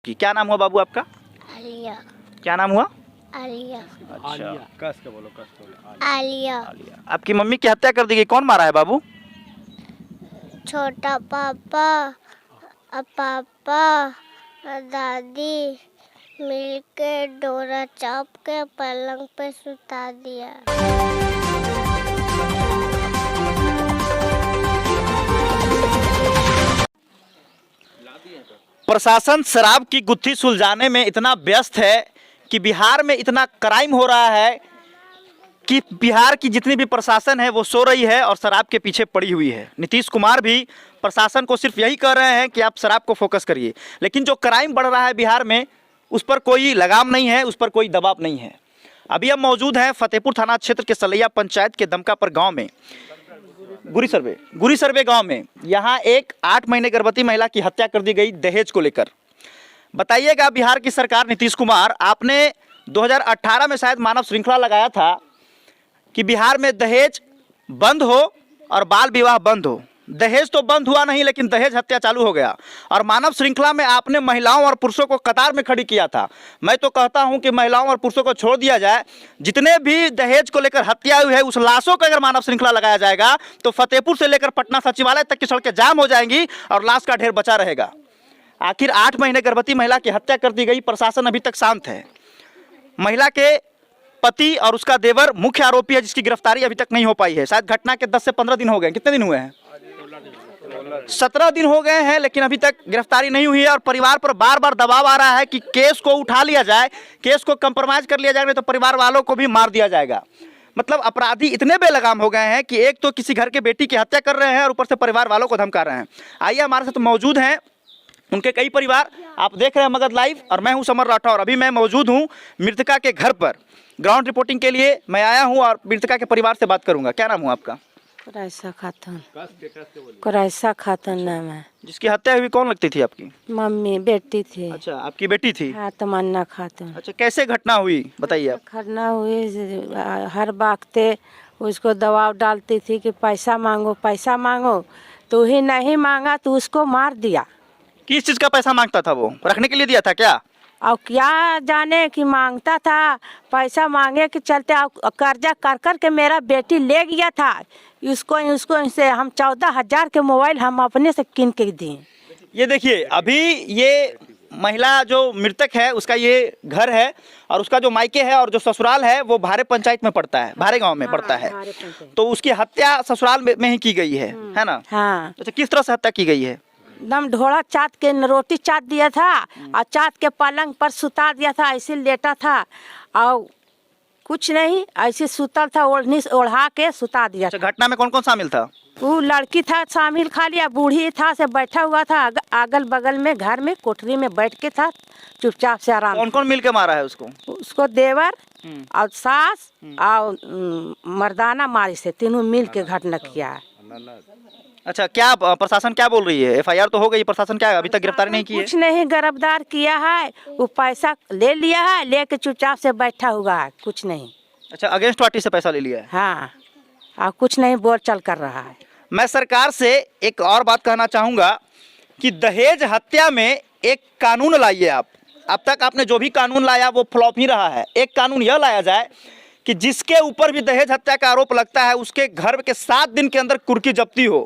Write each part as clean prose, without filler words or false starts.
क्या नाम हुआ बाबू आपका? आलिया। क्या नाम हुआ? आलिया। अच्छा, कस के बोलो, कस के बोलो। आलिया। आलिया। आपकी मम्मी की हत्या कर दी गई, कौन मारा है बाबू? छोटा पापा पापा और दादी मिलके डोरा चाप के पलंग पे सुता दिया। प्रशासन शराब की गुत्थी सुलझाने में इतना व्यस्त है कि बिहार में इतना क्राइम हो रहा है कि बिहार की जितनी भी प्रशासन है वो सो रही है और शराब के पीछे पड़ी हुई है। नीतीश कुमार भी प्रशासन को सिर्फ यही कह रहे हैं कि आप शराब को फोकस करिए, लेकिन जो क्राइम बढ़ रहा है बिहार में उस पर कोई लगाम नहीं है, उस पर कोई दबाव नहीं है। अभी हम मौजूद हैं फतेहपुर थाना क्षेत्र के सलैया पंचायत के दमकापर गाँव में, गुरी सर्वे गांव में। यहाँ एक 8 महीने गर्भवती महिला की हत्या कर दी गई दहेज को लेकर। बताइएगा, बिहार की सरकार नीतीश कुमार, आपने 2018 में शायद मानव श्रृंखला लगाया था कि बिहार में दहेज बंद हो और बाल विवाह बंद हो। दहेज तो बंद हुआ नहीं, लेकिन दहेज हत्या चालू हो गया। और मानव श्रृंखला में आपने महिलाओं और पुरुषों को कतार में खड़ी किया था। मैं तो कहता हूं कि महिलाओं और पुरुषों को छोड़ दिया जाए, जितने भी दहेज को लेकर हत्या हुई है उस लाशों को अगर मानव श्रृंखला लगाया जाएगा तो फतेहपुर से लेकर पटना सचिवालय तक की सड़कें जाम हो जाएंगी और लाश का ढेर बचा रहेगा। आखिर 8 महीने गर्भवती महिला की हत्या कर दी गई, प्रशासन अभी तक शांत है। महिला के पति और उसका देवर मुख्य आरोपी है, जिसकी गिरफ्तारी अभी तक नहीं हो पाई है। शायद घटना के 10 से 15 दिन हो गए। कितने दिन हुए हैं? 17 दिन हो गए हैं, लेकिन अभी तक गिरफ्तारी नहीं हुई है। और परिवार पर बार बार दबाव आ रहा है कि केस को उठा लिया जाए, केस को कंप्रोमाइज कर लिया जाए, तो परिवार वालों को भी मार दिया जाएगा। मतलब अपराधी इतने बेलगाम हो गए हैं कि एक तो किसी घर के बेटी की हत्या कर रहे हैं और ऊपर से परिवार वालों को धमका रहे हैं। आइए, हमारे साथ मौजूद हैं उनके कई परिवार। आप देख रहे हैं मगध लाइव और मैं हूं समर राठौर। अभी मैं मौजूद हूं मृतका के घर पर। ग्राउंड रिपोर्टिंग के लिए मैं आया हूं और मृतका के परिवार से बात करूंगा। क्या नाम हुआ आपका? कुरैसा खातून। कुरैसा खातून नाम है। जिसकी हत्या हुई कौन लगती थी आपकी? मम्मी बेटी थी। अच्छा, आपकी बेटी थी। हाँ, तमन्ना खातून। अच्छा, कैसे घटना हुई बताइए आप। खरना हुई, हर वक्त उसको दबाव डालती थी कि पैसा मांगो पैसा मांगो, तो ही नहीं मांगा तो उसको मार दिया। किस चीज का पैसा मांगता था वो? रखने के लिए दिया था क्या? और क्या जाने कि मांगता था, पैसा मांगे के चलते कर्जा कर कर के मेरा बेटी ले गया था। उसको से हम 14,000 के मोबाइल हम अपने से किन के दिए। ये देखिए, अभी ये महिला जो मृतक है उसका ये घर है और उसका जो मायके है और जो ससुराल है वो भारे पंचायत में पड़ता है, भारे गांव में पड़ता है। तो उसकी हत्या ससुराल में ही की गई है ना? हाँ। अच्छा, किस तरह से हत्या की गई है? एकदम ढोड़ा चाट के रोटी चाट दिया था और चाट के पलंग पर सुता दिया था। ऐसे लेटा था और कुछ नहीं, ऐसे सुता था, ओढ़नी ओढ़ा के सुता दिया। अच्छा, घटना में कौन कौन शामिल था? वो लड़की था शामिल, खाली बूढ़ी था से बैठा हुआ था अगल बगल में घर में कोठरी में बैठ के था चुपचाप से आराम। कौन कौन मिल के मारा है उसको? उसको देवर और सास और मर्दाना मारी से तीनों मिल के घटना किया है। अच्छा, क्या प्रशासन क्या बोल रही है? एफआईआर तो हो गई, प्रशासन क्या अभी तक गिरफ्तारी नहीं की है? कुछ नहीं गिरफ्तार किया है, वो पैसा ले लिया है, लेके चुपचाप से बैठा हुआ है, कुछ नहीं। अच्छा, अगेंस्ट पार्टी से पैसा ले लिया है? हाँ, और कुछ नहीं बोल चल कर रहा है। मैं सरकार से एक और बात कहना चाहूँगा कि दहेज हत्या में एक कानून लाइए आप। अब तक आपने जो भी कानून लाया वो फ्लॉप ही रहा है। एक कानून यह लाया जाए कि जिसके ऊपर भी दहेज हत्या का आरोप लगता है उसके घर के 7 दिन के अंदर कुर्की जब्ती हो,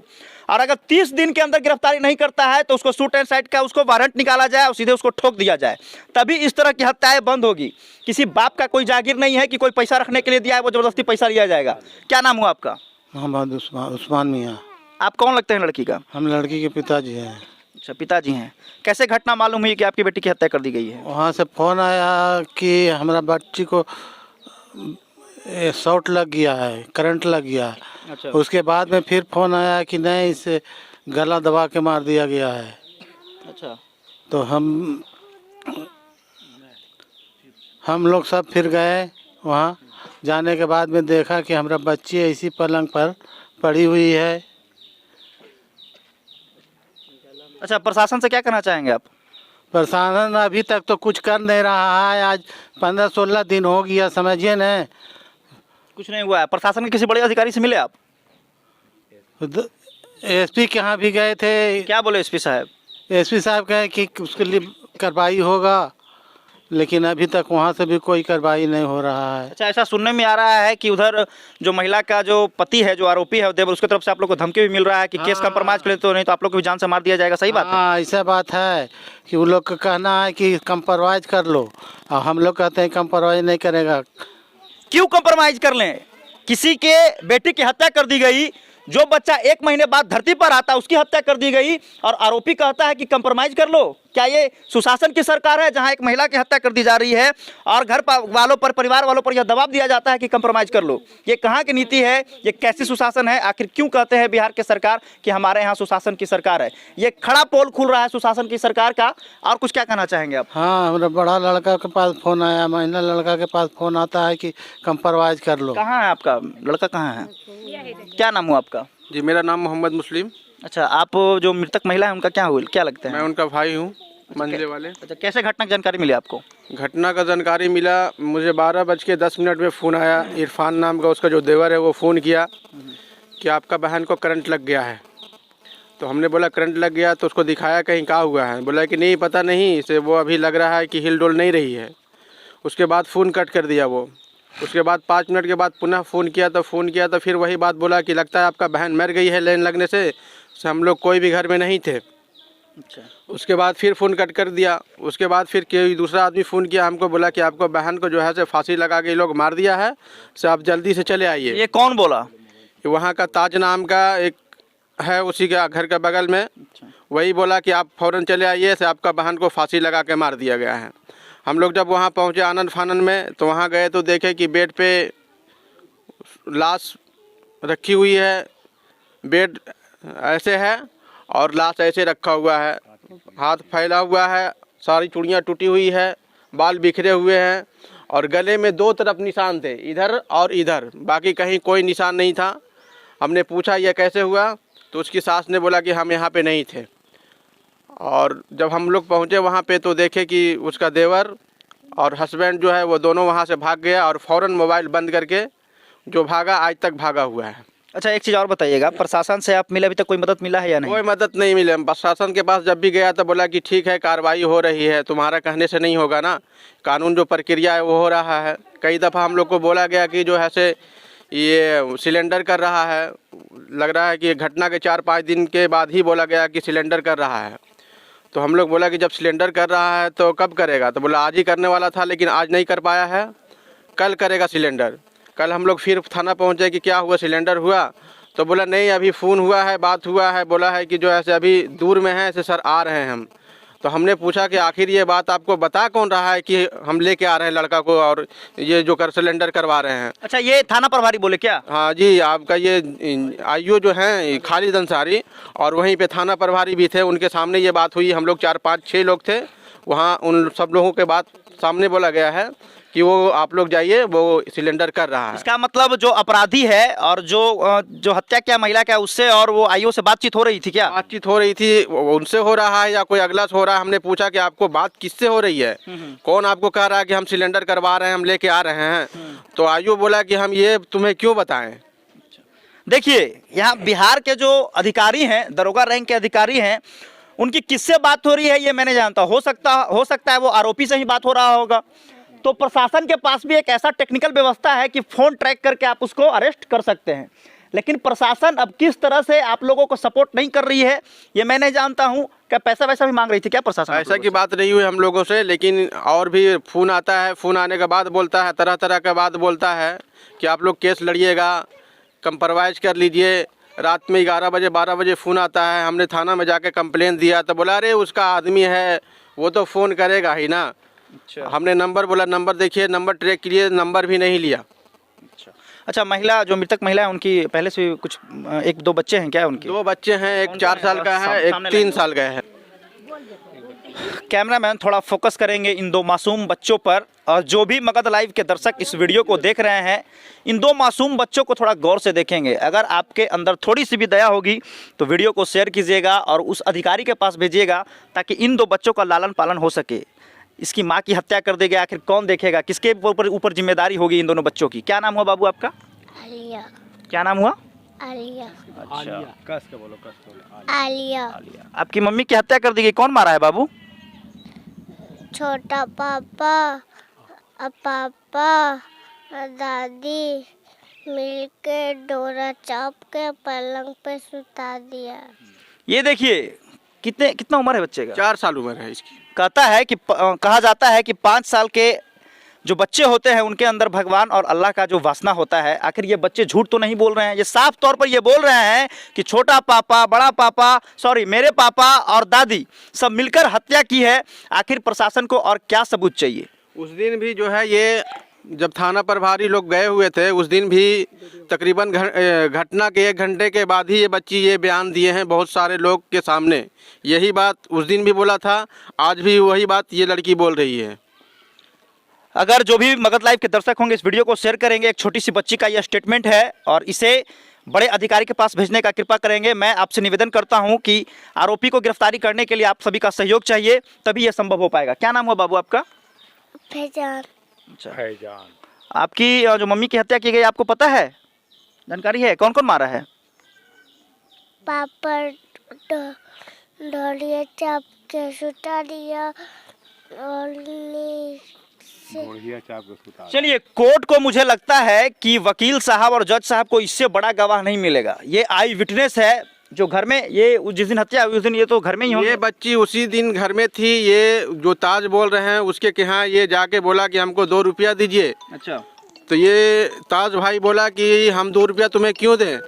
और अगर 30 दिन के अंदर गिरफ्तारी नहीं करता है तो उसको शूट एंड साइड का उसको वारंट निकाला जाए और सीधे उसको ठोक दिया जाए। तभी इस तरह की हत्याएं बंद होगी। किसी बाप का कोई जागीर नहीं है कि कोई पैसा रखने के लिए दिया है वो जबरदस्ती पैसा लिया जाएगा। क्या नाम हुआ आपका? मोहम्मद उस्मान मियाँ। आप कौन लगते हैं लड़की का? हम लड़की के पिताजी हैं। अच्छा, पिताजी हैं। कैसे घटना मालूम हुई कि आपकी बेटी की हत्या कर दी गई है? वहाँ से फ़ोन आया कि हमारा बच्ची को शॉर्ट लग गया है, करंट लग गया। अच्छा। उसके बाद में फिर फ़ोन आया कि नहीं, इसे गला दबा के मार दिया गया है। अच्छा। तो हम लोग सब फिर गए वहाँ। जाने के बाद में देखा कि हमारा बच्ची इसी पलंग पर पड़ी हुई है। अच्छा, प्रशासन से क्या कहना चाहेंगे आप? प्रशासन अभी तक तो कुछ कर नहीं रहा है। आज 15-16 दिन हो गया, समझिए न, कुछ नहीं हुआ है। प्रशासन के किसी बड़े अधिकारी से मिले आप? एसपी के यहाँ भी गए थे। क्या बोले एसपी साहब? एसपी साहब कहे कि उसके लिए कार्रवाई होगा, लेकिन अभी तक वहाँ से भी कोई कार्रवाई नहीं हो रहा है। अच्छा, ऐसा सुनने में आ रहा है कि उधर जो महिला का जो पति है, जो आरोपी है देवर, उसकी तरफ से आप लोग को धमकी भी मिल रहा है कि केस कंप्रोमाइज कर ले तो नहीं तो आप लोग को भी जान से मार दिया जाएगा। सही बात है? हाँ, ऐसा बात है कि वो लोग का कहना है कि कंप्रोमाइज कर लो, और हम लोग कहते हैं कंप्रोमाइज नहीं करेगा। क्यों कंप्रोमाइज कर लें? किसी के बेटी की हत्या कर दी गई, जो बच्चा 1 महीने बाद धरती पर आता उसकी हत्या कर दी गई, और आरोपी कहता है कि कंप्रोमाइज कर लो। क्या ये सुशासन की सरकार है जहां एक महिला की हत्या कर दी जा रही है और घर वालों पर, परिवार वालों पर यह दबाव दिया जाता है कि कंप्रोमाइज कर लो? ये कहाँ की नीति है? ये कैसी सुशासन है? आखिर क्यों कहते हैं बिहार की सरकार कि हमारे यहाँ सुशासन की सरकार है? ये खड़ा पोल खुल रहा है सुशासन की सरकार का। और कुछ क्या कहना चाहेंगे आप? हाँ, हमारा बड़ा लड़का के पास फ़ोन आया, महिला लड़का के पास फ़ोन आता है कि कंप्रोमाइज कर लो। कहाँ है आपका लड़का? कहाँ है? क्या नाम हुआ आपका? जी, मेरा नाम मोहम्मद मुस्लिम। अच्छा, आप जो मृतक महिला है उनका क्या हुआ, क्या लगता है? मैं उनका भाई हूँ, मंझले वाले। अच्छा, कैसे घटना की जानकारी मिली आपको? घटना का जानकारी मिला, मुझे 12:10 में फ़ोन आया। इरफान नाम का उसका जो देवर है वो फ़ोन किया कि आपका बहन को करंट लग गया है। तो हमने बोला करंट लग गया, तो उसको दिखाया कहीं क्या हुआ है, बोला कि नहीं पता नहीं, इसे वो अभी लग रहा है कि हिल डोल नहीं रही है। उसके बाद फ़ोन कट कर दिया वो। उसके बाद 5 मिनट के बाद पुनः फ़ोन किया तो फिर वही बात बोला कि लगता है आपका बहन मर गई है लेन लगने से हम लोग कोई भी घर में नहीं थे। अच्छा, उसके बाद फिर फ़ोन कट कर दिया। उसके बाद फिर कोई दूसरा आदमी फ़ोन किया हमको, बोला कि आपको बहन को जो है से फांसी लगा के ये लोग मार दिया है, से आप जल्दी से चले आइए। ये कौन बोला? वहाँ का ताज नाम का एक है, उसी के घर के बगल में, वही बोला कि आप फ़ौरन चले आइए, से आपका बहन को फांसी लगा के मार दिया गया है। हम लोग जब वहाँ पहुँचे आनंद फानन में, तो वहाँ गए तो देखे कि बेड पे लाश रखी हुई है, बेड ऐसे है और लाश ऐसे रखा हुआ है, हाथ फैला हुआ है, सारी चूड़ियाँ टूटी हुई है, बाल बिखरे हुए हैं और गले में 2 तरफ निशान थे, इधर और इधर, बाकी कहीं कोई निशान नहीं था। हमने पूछा यह कैसे हुआ, तो उसकी सास ने बोला कि हम यहाँ पे नहीं थे। और जब हम लोग पहुँचे वहाँ पे तो देखे कि उसका देवर और हस्बैंड जो है वो दोनों वहाँ से भाग गया और फ़ौरन मोबाइल बंद करके जो भागा, आज तक भागा हुआ है। अच्छा, एक चीज़ और बताइएगा, प्रशासन से आप मिले, अभी तक कोई मदद मिला है या नहीं? कोई मदद नहीं मिले। प्रशासन के पास जब भी गया तो बोला कि ठीक है कार्रवाई हो रही है, तुम्हारा कहने से नहीं होगा ना, कानून जो प्रक्रिया है वो हो रहा है। कई दफ़ा हम लोग को बोला गया कि जो है से ये सिलेंडर कर रहा है, लग रहा है कि घटना के 4-5 दिन के बाद ही बोला गया कि सिलेंडर कर रहा है। तो हम लोग बोला कि जब सिलेंडर कर रहा है तो कब करेगा, तो बोला आज ही करने वाला था लेकिन आज नहीं कर पाया है, कल करेगा सिलेंडर। कल हम लोग फिर थाना पहुँचे कि क्या हुआ, सिलेंडर हुआ, तो बोला नहीं अभी फ़ोन हुआ है, बात हुआ है, बोला है कि जो ऐसे अभी दूर में है, ऐसे सर आ रहे हैं हम। तो हमने पूछा कि आखिर ये बात आपको बता कौन रहा है कि हम लेके आ रहे हैं लड़का को और ये जो सिलेंडर करवा रहे हैं। अच्छा, ये थाना प्रभारी बोले क्या? हाँ जी, आपका ये आईओ जो हैं खालिद अंसारी और वहीं पे थाना प्रभारी भी थे, उनके सामने ये बात हुई। हम लोग 4-5-6 लोग थे वहाँ, उन सब लोगों के बात सामने बोला गया है कि वो आप लोग जाइए, वो सिलेंडर कर रहा है। इसका मतलब जो अपराधी है और जो हत्या किया महिला का, उससे और वो आईओ से बातचीत हो रही थी क्या? बातचीत हो रही थी, उनसे हो रहा है या कोई अगला से हो रहा है। हमने पूछा कि आपको बात किससे हो रही है, कौन आपको कह रहा है कि हम सिलेंडर करवा रहे हैं, हम लेके आ रहे हैं? तो आईओ बोला कि हम ये तुम्हें क्यों बताएं। देखिए, यहाँ बिहार के जो अधिकारी हैं, दरोगा रैंक के अधिकारी हैं, उनकी किससे बात हो रही है ये मैं नहीं जानता। हो सकता है वो आरोपी से ही बात हो रहा होगा। तो प्रशासन के पास भी एक ऐसा टेक्निकल व्यवस्था है कि फ़ोन ट्रैक करके आप उसको अरेस्ट कर सकते हैं, लेकिन प्रशासन अब किस तरह से आप लोगों को सपोर्ट नहीं कर रही है ये मैं नहीं जानता हूँ। क्या पैसा वैसा भी मांग रही थी क्या प्रशासन? ऐसा की बात नहीं हुई हम लोगों से, लेकिन और भी फ़ोन आता है, फ़ोन आने के बाद बोलता है, तरह तरह का बात बोलता है कि आप लोग केस लड़िएगा, कंप्रोमाइज़ कर लीजिए। रात में 11 बजे 12 बजे फ़ोन आता है। हमने थाना में जाके कंप्लेन दिया तो बोला अरे उसका आदमी है, वो तो फ़ोन करेगा ही ना। अच्छा, हमने नंबर बोला, नंबर देखिए, नंबर ट्रैक किए, नंबर भी नहीं लिया। अच्छा, महिला जो मृतक महिला है उनकी पहले से कुछ 1-2 बच्चे हैं क्या उनके? 2 बच्चे हैं, एक 4 साल का है, एक 3 साल का है। कैमरामैन थोड़ा फोकस करेंगे इन 2 मासूम बच्चों पर, और जो भी मगध लाइव के दर्शक इस वीडियो को देख रहे हैं, इन 2 मासूम बच्चों को थोड़ा गौर से देखेंगे। अगर आपके अंदर थोड़ी सी भी दया होगी तो वीडियो को शेयर कीजिएगा और उस अधिकारी के पास भेजिएगा ताकि इन 2 बच्चों का लालन पालन हो सके। इसकी माँ की हत्या कर देगा, आखिर कौन देखेगा? किसके ऊपर जिम्मेदारी होगी इन दोनों बच्चों की? क्या नाम हुआ बाबू आपका? आलिया। क्या नाम हुआ? आलिया। अच्छा, कस के बोलो। आलिया। आपकी मम्मी की हत्या कर दी गई, कौन मारा है बाबू? छोटा पापा और पापा और दादी मिलके डोरा चाप के पलंग पे सुता दिया। ये देखिए कितना उम्र है बच्चे का? 4 साल उम्र है इसकी। कहता है कि कहा जाता है कि 5 साल के जो बच्चे होते हैं उनके अंदर भगवान और अल्लाह का जो वासना होता है। आखिर ये बच्चे झूठ तो नहीं बोल रहे हैं, ये साफ तौर पर ये बोल रहे हैं कि छोटा पापा, बड़ा पापा, सॉरी मेरे पापा और दादी सब मिलकर हत्या की है। आखिर प्रशासन को और क्या सबूत चाहिए? उस दिन भी जो है ये जब थाना प्रभारी लोग गए हुए थे उस दिन भी तकरीबन घटना के 1 घंटे के बाद ही ये बच्ची ये बयान दिए हैं बहुत सारे लोग के सामने। यही बात उस दिन भी बोला था, आज भी वही बात ये लड़की बोल रही है। अगर जो भी मगध लाइव के दर्शक होंगे इस वीडियो को शेयर करेंगे। एक छोटी सी बच्ची का यह स्टेटमेंट है और इसे बड़े अधिकारी के पास भेजने का कृपा करेंगे। मैं आपसे निवेदन करता हूं कि आरोपी को गिरफ्तारी करने के लिए आप सभी का सहयोग चाहिए, तभी यह संभव हो पाएगा। क्या नाम हुआ बाबू आपका? फैजान। अच्छा, आपकी जो मम्मी की हत्या की गई आपको पता है, जानकारी है? कौन कौन मारा है? पापा डोरिया चाप के सुता दिया और चलिए, कोर्ट को मुझे लगता है कि वकील साहब और जज साहब को इससे बड़ा गवाह नहीं मिलेगा। ये आई विटनेस है जो घर में ये जिस दिन हत्या हुई उस दिन ये तो घर में ही होंगे। ये बच्ची उसी दिन घर में थी। ये जो ताज बोल रहे हैं उसके यहाँ ये जाके बोला कि हमको 2 रुपया दीजिए। अच्छा, तो ये ताज भाई बोला कि हम 2 रुपया तुम्हें क्यों दें,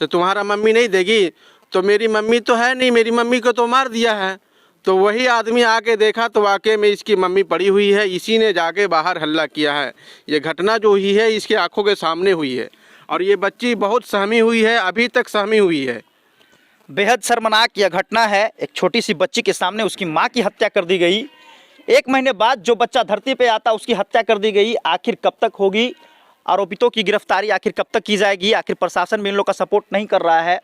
तो तुम्हारा मम्मी नहीं देगी? तो मेरी मम्मी तो है नहीं, मेरी मम्मी को तो मार दिया है। तो वही आदमी आके देखा तो वाकई में इसकी मम्मी पड़ी हुई है। इसी ने जाके बाहर हल्ला किया है। ये घटना जो हुई है इसके आंखों के सामने हुई है और ये बच्ची बहुत सहमी हुई है, अभी तक सहमी हुई है। बेहद शर्मनाक यह घटना है। एक छोटी सी बच्ची के सामने उसकी माँ की हत्या कर दी गई। 1 महीने बाद जो बच्चा धरती पे आता उसकी हत्या कर दी गई। आखिर कब तक होगी आरोपितों की गिरफ्तारी, आखिर कब तक की जाएगी? आखिर प्रशासन भी इन लोग का सपोर्ट नहीं कर रहा है।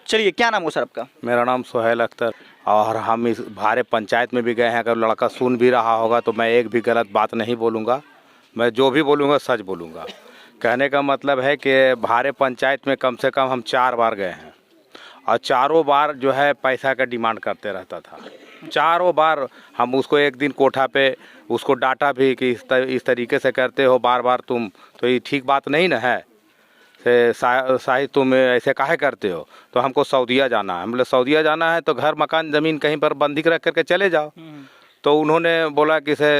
चलिए, क्या नाम हो सर आपका? मेरा नाम सुहेल अख्तर और हम इस भारे पंचायत में भी गए हैं। अगर लड़का सुन भी रहा होगा तो मैं एक भी गलत बात नहीं बोलूँगा। मैं जो भी बोलूँगा सच बोलूँगा। कहने का मतलब है कि भारे पंचायत में कम से कम हम 4 बार गए हैं और चारों बार जो है पैसा का डिमांड करते रहता था। चारों बार हम उसको एक दिन कोठा पे उसको डांटा भी कि इस तरीके से करते हो बार बार तुम, तो ये ठीक बात नहीं ना है। शाहिद तुम ऐसे काहे करते हो? तो हमको सऊदीया जाना है। हम बोले सऊदीया जाना है तो घर मकान ज़मीन कहीं पर बंदी रख करके चले जाओ। तो उन्होंने बोला कि से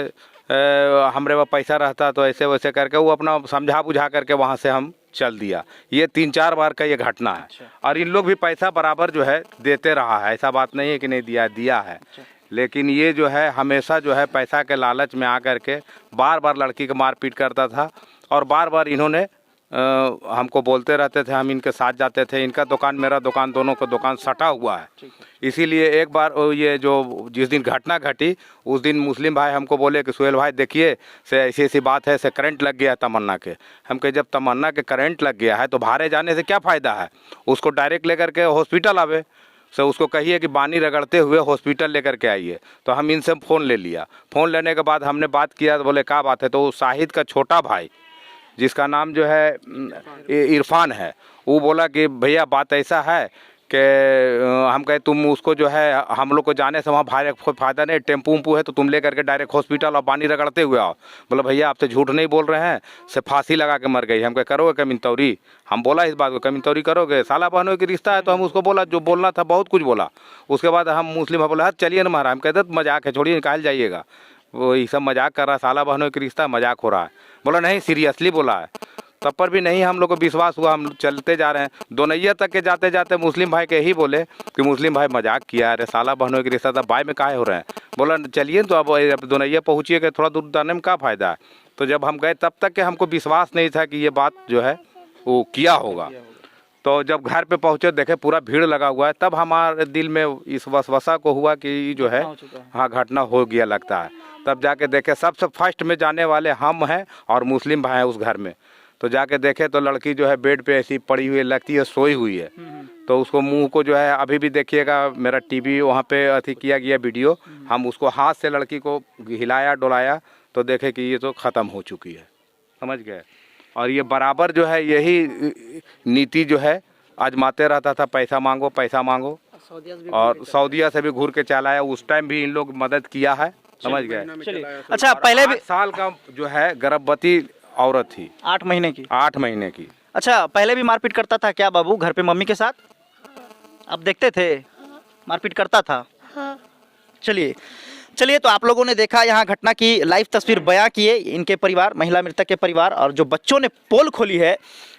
हमरे पास पैसा रहता तो ऐसे वैसे करके वो अपना समझा बुझा करके वहाँ से हम चल दिया। ये 3-4 बार का ये घटना है। और इन लोग भी पैसा बराबर जो है देते रहा है, ऐसा बात नहीं है कि नहीं दिया है। लेकिन ये जो है हमेशा जो है पैसा के लालच में आकर के बार बार लड़की को मारपीट करता था और बार बार इन्होंने हमको बोलते रहते थे। हम इनके साथ जाते थे। इनका दुकान मेरा दुकान दोनों का दुकान सटा हुआ है। इसीलिए एक बार ये जो जिस दिन घटना घटी उस दिन मुस्लिम भाई हमको बोले कि सुहेल भाई देखिए से ऐसी ऐसी बात है, से करंट लग गया है तमन्ना के। हम कहे जब तमन्ना के करंट लग गया है तो भारे जाने से क्या फ़ायदा है? उसको डायरेक्ट लेकर के हॉस्पिटल आवे। से उसको कहिए कि पानी रगड़ते हुए हॉस्पिटल लेकर के आइए। तो हम इनसे फ़ोन ले लिया। फ़ोन लेने के बाद हमने बात किया तो बोले क्या बात है? तो शाहिद का छोटा भाई जिसका नाम जो है इरफान है, वो बोला कि भैया बात ऐसा है कि हम कहे तुम उसको जो है हम लोग को जाने से वहाँ भाई कोई फ़ायदा नहीं, टेम्पू उम्पू है तो तुम ले करके डायरेक्ट हॉस्पिटल और पानी रगड़ते हुए आओ। बोला भैया आपसे झूठ नहीं बोल रहे हैं, से फांसी लगा के मर गई। हम कहे करोगे कमिनतौरी? हम बोला इस बात को कमिनतौरी करोगे? साला बहनों की रिश्ता है तो हम उसको बोला जो बोलना था बहुत कुछ बोला। उसके बाद हम मुस्लिम बोला हर चलिए ना महाराज। हम कहते मजाक है, छोड़िए निकाल जाइएगा, वो ये सब मजाक कर रहा है, साला बहनों की रिश्ता मजाक हो रहा है। बोला नहीं सीरियसली बोला है। तब पर भी नहीं हम लोग को विश्वास हुआ। हम चलते जा रहे हैं दोनैया तक के जाते जाते मुस्लिम भाई के ही बोले कि मुस्लिम भाई मजाक किया, अरे साला बहनों की रिश्ता था बाय में काहे हो रहे हैं? बोला चलिए तो अब दोनैया पहुँचिए कि थोड़ा दूर जाने में क्या फ़ायदा है? तो जब हम गए तब तक के हमको विश्वास नहीं था कि ये बात जो है वो किया होगा। तो जब घर पे पहुँचे देखे पूरा भीड़ लगा हुआ है, तब हमारे दिल में इस वसवसा को हुआ कि जो है हाँ घटना हो गया लगता है। तब जाके देखे सबसे फर्स्ट में जाने वाले हम हैं और मुस्लिम भाई हैं उस घर में। तो जाके देखे तो लड़की जो है बेड पे ऐसी पड़ी हुई लगती है, सोई हुई है। तो उसको मुंह को जो है अभी भी देखिएगा, मेरा टीवी वहाँ पे अथी किया गया वीडियो, हम उसको हाथ से लड़की को हिलाया डुलाया तो देखे कि ये तो ख़त्म हो चुकी है, समझ गए। और ये बराबर जो है यही नीति जो है आजमाते रहता था, पैसा मांगो पैसा मांगो। और सऊदीया से भी घूर के चलाया। उस टाइम भी इन लोग मदद किया है समझ गए। चलिए अच्छा, पहले भी 8 साल का जो है गर्भवती औरत थी, 8 महीने की। 8 महीने की। अच्छा, पहले भी मारपीट करता था क्या बाबू घर पे मम्मी के साथ? आप देखते थे मारपीट करता था? हाँ। चलिए चलिए, तो आप लोगों ने देखा यहाँ घटना की लाइव तस्वीर बयां किए इनके परिवार, महिला मृतक के परिवार, और जो बच्चों ने पोल खोली है,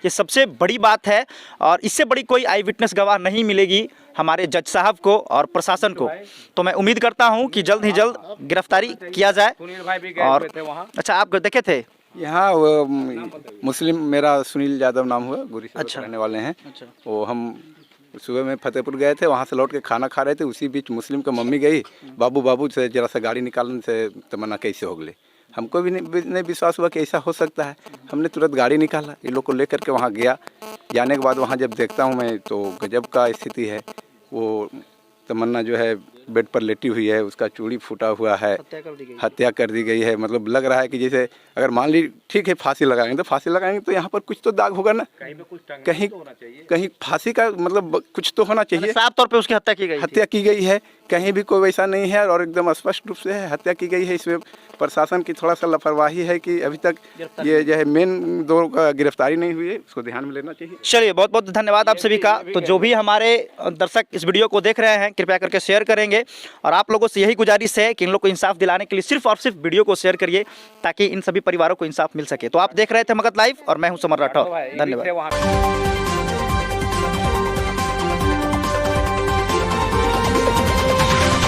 ये सबसे बड़ी बात है। और इससे बड़ी कोई आई विटनेस गवाह नहीं मिलेगी हमारे जज साहब को और प्रशासन को। तो मैं उम्मीद करता हूँ कि जल्द ही जल्द गिरफ्तारी किया जाए। सुनील भाई भी गए और हुए थे वहाँ। अच्छा, आप देखे थे? यहाँ वो मुस्लिम, मेरा सुनील यादव नाम हुआ, गुरी से अच्छा। रहने वाले हैं। अच्छा। वो हम सुबह में फतेहपुर गए थे, वहाँ से लौट के खाना खा रहे थे, उसी बीच मुस्लिम का मम्मी गई, बाबू बाबू से जरा सा गाड़ी निकालने से तमन्ना कैसे हो गई। हमको भी नहीं विश्वास हुआ कि ऐसा हो सकता है। हमने तुरंत गाड़ी निकाला, ये लोग को लेकर के वहाँ गया। जाने के बाद वहाँ जब देखता हूँ मैं तो गजब का स्थिति है। वो तमन्ना जो है बेड पर लेटी हुई है, उसका चूड़ी फूटा हुआ है, हत्या कर दी गई है। मतलब लग रहा है कि जैसे अगर मान ली ठीक है फांसी लगाएंगे तो फांसी लगाएंगे तो यहाँ पर कुछ तो दाग होगा ना, कहीं कहीं फांसी का मतलब कुछ तो होना चाहिए। साफ तौर पे उसकी हत्या की गई थी। हत्या की गई है, कहीं भी कोई वैसा नहीं है और एकदम स्पष्ट रूप से है हत्या की गई है। इसमें प्रशासन की थोड़ा सा लापरवाही है कि अभी तक ये जो है मेन दो का गिरफ्तारी नहीं हुई है, उसको ध्यान में लेना चाहिए। चलिए, बहुत बहुत धन्यवाद आप सभी का। तो जो भी हमारे दर्शक इस वीडियो को देख रहे हैं, कृपया करके शेयर करेंगे। और आप लोगों से यही गुजारिश है कि इन लोग को इंसाफ दिलाने के लिए सिर्फ और सिर्फ वीडियो को शेयर करिए, ताकि इन सभी परिवारों को इंसाफ मिल सके। तो आप देख रहे थे मगध लाइव और मैं हूं समर राठौर। धन्यवाद।